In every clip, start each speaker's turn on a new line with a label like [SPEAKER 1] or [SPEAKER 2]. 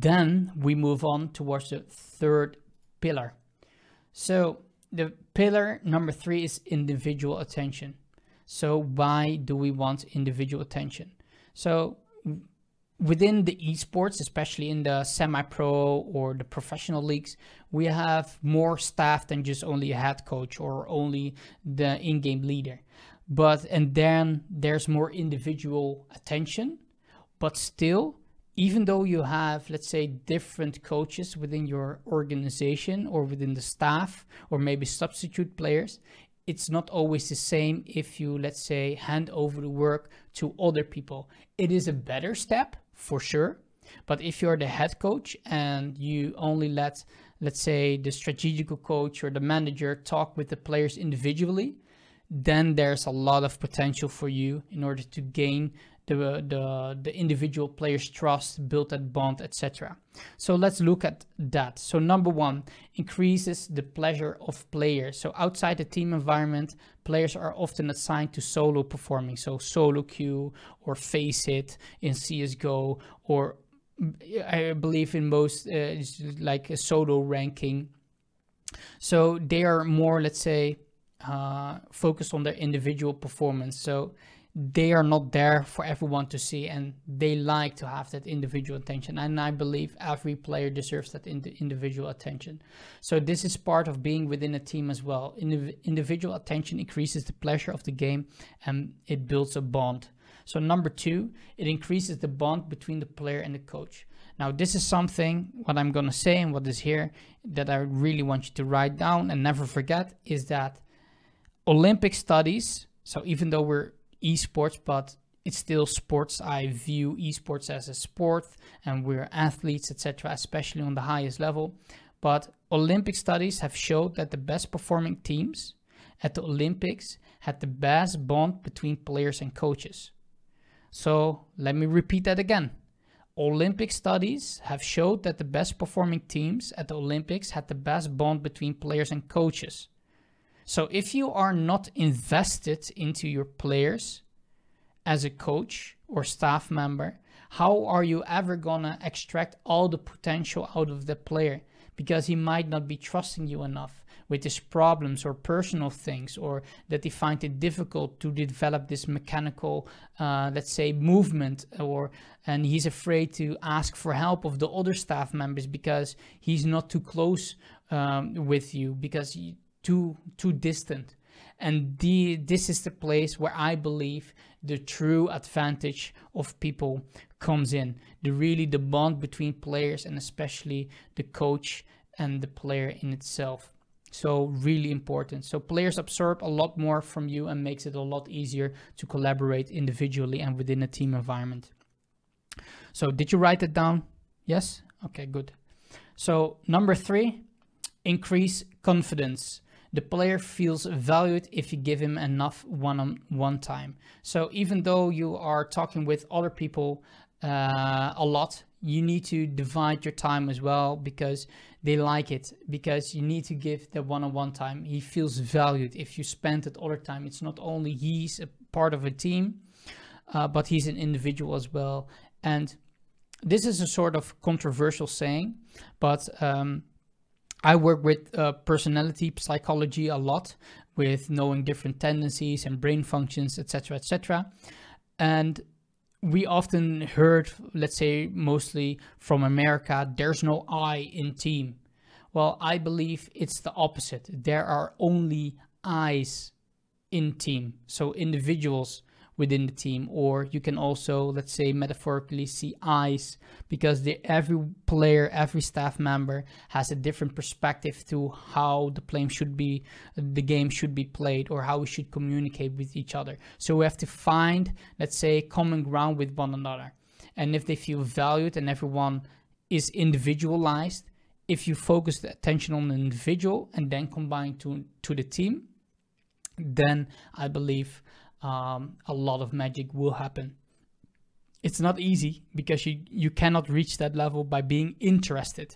[SPEAKER 1] then we move on towards the third pillar. So the pillar number 3 is individual attention. So why do we want individual attention? So within the esports, especially in the semi-pro or the professional leagues, we have more staff than just only a head coach or only the in-game leader. And then there's more individual attention, but still, even though you have, let's say, different coaches within your organization or within the staff, or maybe substitute players, it's not always the same if you, let's say, hand over the work to other people. It is a better step for sure, but if you're the head coach and you only let, let's say, the strategical coach or the manager talk with the players individually, then there's a lot of potential for you in order to gain the individual player's trust, build that bond, etc. So let's look at that. So number 1, increases the pleasure of players. So outside the team environment, players are often assigned to solo performing. So solo queue or face it in CSGO, or I believe in most it's like a solo ranking. So they are more, let's say, focused on their individual performance. So they are not there for everyone to see, and they like to have that individual attention. And I believe every player deserves that individual attention. So this is part of being within a team as well. Individual attention increases the pleasure of the game and it builds a bond. So number 2, it increases the bond between the player and the coach. Now, this is something, what I'm going to say and what is here, that I really want you to write down and never forget, is that Olympic studies, so even though we're esports, but it's still sports. I view esports as a sport and we're athletes, etc., especially on the highest level. But Olympic studies have showed that the best performing teams at the Olympics had the best bond between players and coaches. So let me repeat that again. Olympic studies have showed that the best performing teams at the Olympics had the best bond between players and coaches. So if you are not invested into your players as a coach or staff member, how are you ever gonna extract all the potential out of the player? Because he might not be trusting you enough with his problems or personal things, or that he finds it difficult to develop this mechanical, let's say, movement, and he's afraid to ask for help of the other staff members because he's not too close with you, because too distant. And this is the place where I believe the true advantage of people comes in. The bond between players, and especially the coach and the player in itself. So really important. So players absorb a lot more from you and makes it a lot easier to collaborate individually and within a team environment. So did you write it down? Yes? Okay, good. So number 3, increase confidence. The player feels valued if you give him enough one-on-one time. So even though you are talking with other people a lot, you need to divide your time as well, because they like it, because you need to give the one-on-one time. He feels valued if you spend it other time. It's not only he's a part of a team, but he's an individual as well. And this is a sort of controversial saying, but I work with personality psychology a lot, with knowing different tendencies and brain functions, etc., etc. And we often heard, let's say mostly from America, there's no I in team. Well, I believe it's the opposite. There are only I's in team, so individuals within the team. Or you can also, let's say, metaphorically see eyes, because every player, every staff member has a different perspective to how the game should be played, or how we should communicate with each other. So we have to find, let's say, common ground with one another. And if they feel valued and everyone is individualized, if you focus the attention on the individual and then combine to the team, then I believe a lot of magic will happen. It's not easy, because you cannot reach that level by being interested.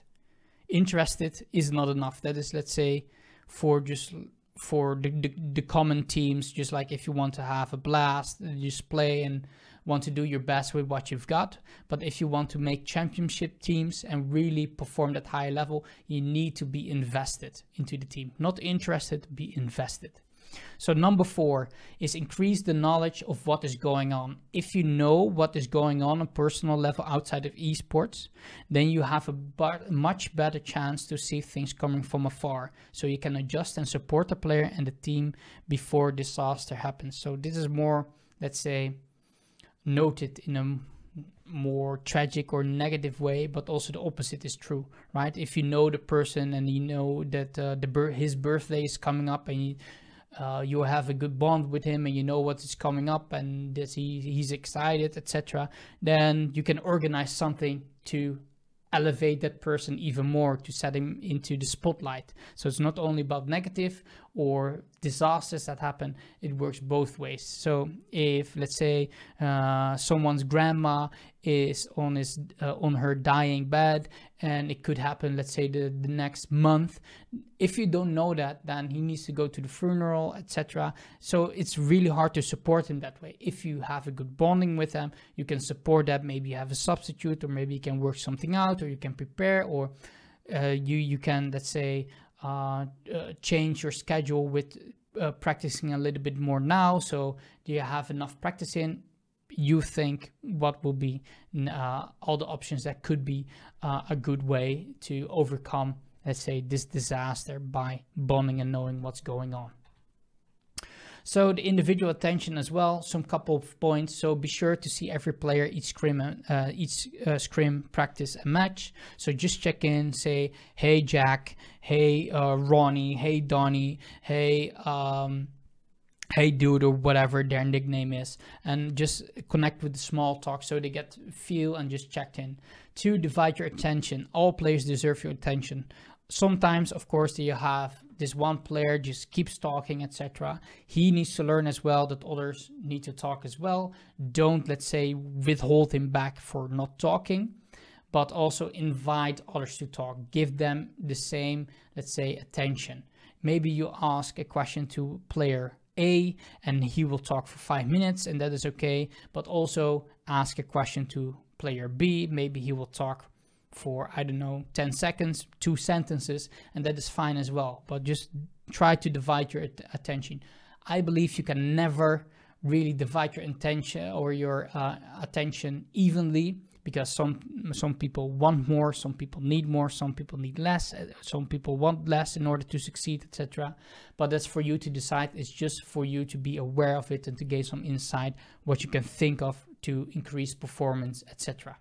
[SPEAKER 1] Interested is not enough. That is, let's say, for the common teams, just like if you want to have a blast, just play and want to do your best with what you've got. But if you want to make championship teams and really perform at high level, you need to be invested into the team. Not interested, be invested. So number 4 is increase the knowledge of what is going on. If you know what is going on personal level outside of esports, then you have a much better chance to see things coming from afar. So you can adjust and support the player and the team before disaster happens. So this is more, let's say, noted in a more tragic or negative way, but also the opposite is true, right? If you know the person and you know that his birthday is coming up and you have a good bond with him and you know what is coming up and that he's excited, etc., then you can organize something to elevate that person even more, to set him into the spotlight. So it's not only about negative or disasters that happen, it works both ways. So if, let's say, someone's grandma is on her dying bed, and it could happen, let's say, the next month, if you don't know that, then he needs to go to the funeral, etc. So it's really hard to support him that way. If you have a good bonding with them, you can support that. Maybe you have a substitute, or maybe you can work something out, or you can prepare, or you can, let's say, change your schedule with practicing a little bit more now. So do you have enough practice in? You think what will be all the options that could be a good way to overcome, let's say, this disaster by bonding and knowing what's going on. So the individual attention as well, some couple of points. So be sure to see every player each scrim, practice and match. So just check in, say, hey Jack, hey Ronnie, hey Donnie, hey dude, or whatever their nickname is, and just connect with the small talk so they get feel and just checked in. 2, divide your attention. All players deserve your attention. Sometimes, of course, you have this one player just keeps talking, etc. He needs to learn as well that others need to talk as well. Don't, let's say, withhold him back for not talking, but also invite others to talk. Give them the same, let's say, attention. Maybe you ask a question to player A and he will talk for 5 minutes, and that is okay. But also ask a question to player B. Maybe he will talk for, I don't know, 10 seconds, 2 sentences, and that is fine as well. But just try to divide your attention. I believe you can never really divide your attention or your attention evenly, because some people want more, some people need more, some people need less, some people want less in order to succeed, etc. But that's for you to decide. It's just for you to be aware of it and to gain some insight what you can think of to increase performance, etc.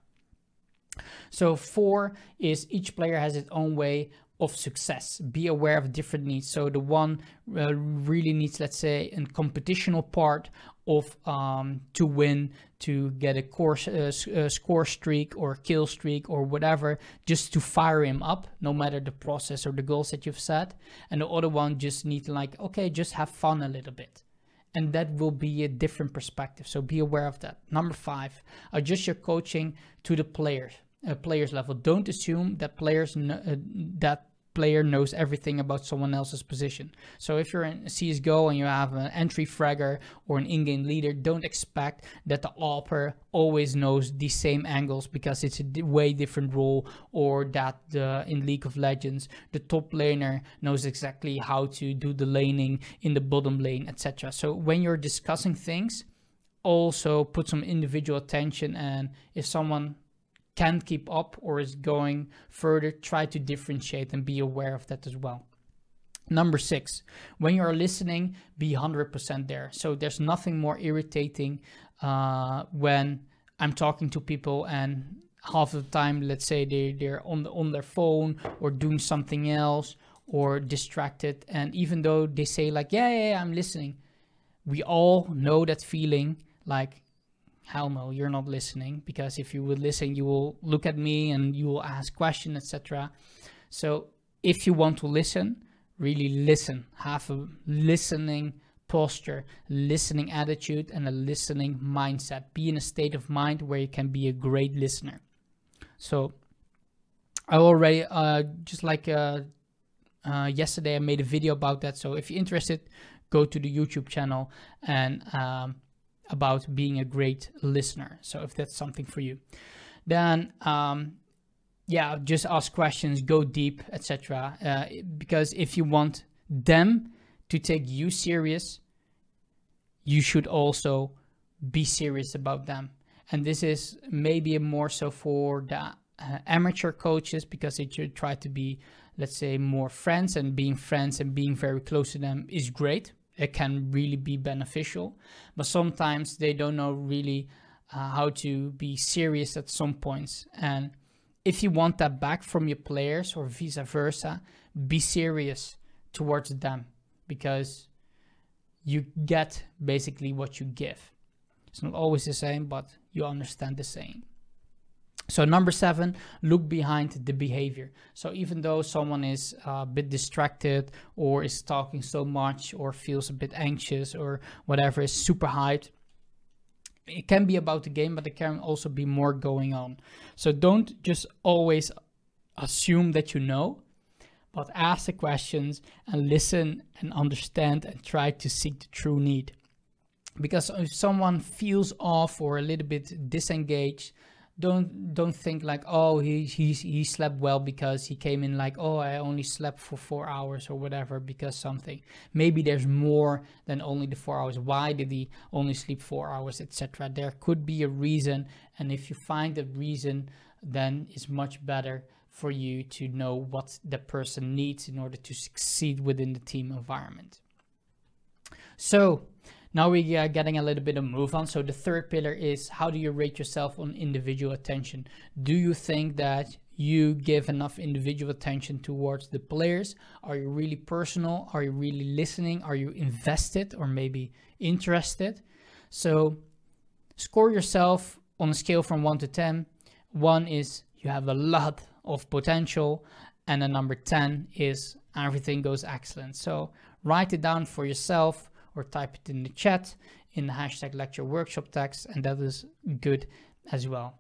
[SPEAKER 1] So 4 is each player has its own way of success. Be aware of different needs. So the one really needs, let's say, a competitional part of to win, to get a score streak or kill streak or whatever, just to fire him up, no matter the process or the goals that you've set. And the other one just needs to, like, okay, just have fun a little bit. And that will be a different perspective. So be aware of that. Number 5, adjust your coaching to the players level. Don't assume that player knows everything about someone else's position. So if you're in CSGO and you have an entry fragger or an in-game leader, don't expect that the AWPer always knows the same angles because it's a way different role, or that in League of Legends the top laner knows exactly how to do the laning in the bottom lane, etc. So when you're discussing things, also put some individual attention, and if someone can't keep up or is going further, try to differentiate and be aware of that as well. Number 6, when you're listening, be 100% there. So there's nothing more irritating when I'm talking to people and half of the time, let's say they're on their phone or doing something else or distracted, and even though they say like, yeah, I'm listening, we all know that feeling, like, hell no, you're not listening, because if you would listen, you will look at me and you will ask questions, etc. So if you want to listen, really listen. Have a listening posture, listening attitude, and a listening mindset. Be in a state of mind where you can be a great listener. So I already, just like yesterday, I made a video about that. So if you're interested, go to the YouTube channel and about being a great listener. So if that's something for you, then yeah, just ask questions, go deep, etc. Because if you want them to take you serious, you should also be serious about them. And this is maybe more so for the amateur coaches, because they should try to be, let's say, more friends, and being friends and being very close to them is great. It can really be beneficial, but sometimes they don't know really how to be serious at some points. And if you want that back from your players or vice versa, be serious towards them, because you get basically what you give. It's not always the same, but you understand the saying. So number 7, look behind the behavior. So even though someone is a bit distracted or is talking so much or feels a bit anxious or whatever, is super hyped, it can be about the game, but there can also be more going on. So don't just always assume that you know, but ask the questions and listen and understand and try to seek the true need. Because if someone feels off or a little bit disengaged, don't think like, oh, he slept well because he came in like, oh, I only slept for 4 hours or whatever, because something. Maybe there's more than only the 4 hours. Why did he only sleep 4 hours, etc.? There could be a reason, and if you find the reason, then it's much better for you to know what the person needs in order to succeed within the team environment. So now we are getting a little bit of move on. So the third pillar is, how do you rate yourself on individual attention? Do you think that you give enough individual attention towards the players? Are you really personal? Are you really listening? Are you invested or maybe interested? So score yourself on a scale from 1 to 10. 1 is you have a lot of potential, and a number 10 is everything goes excellent. So write it down for yourself, or type it in the chat in the hashtag lecture workshop text, and that is good as well.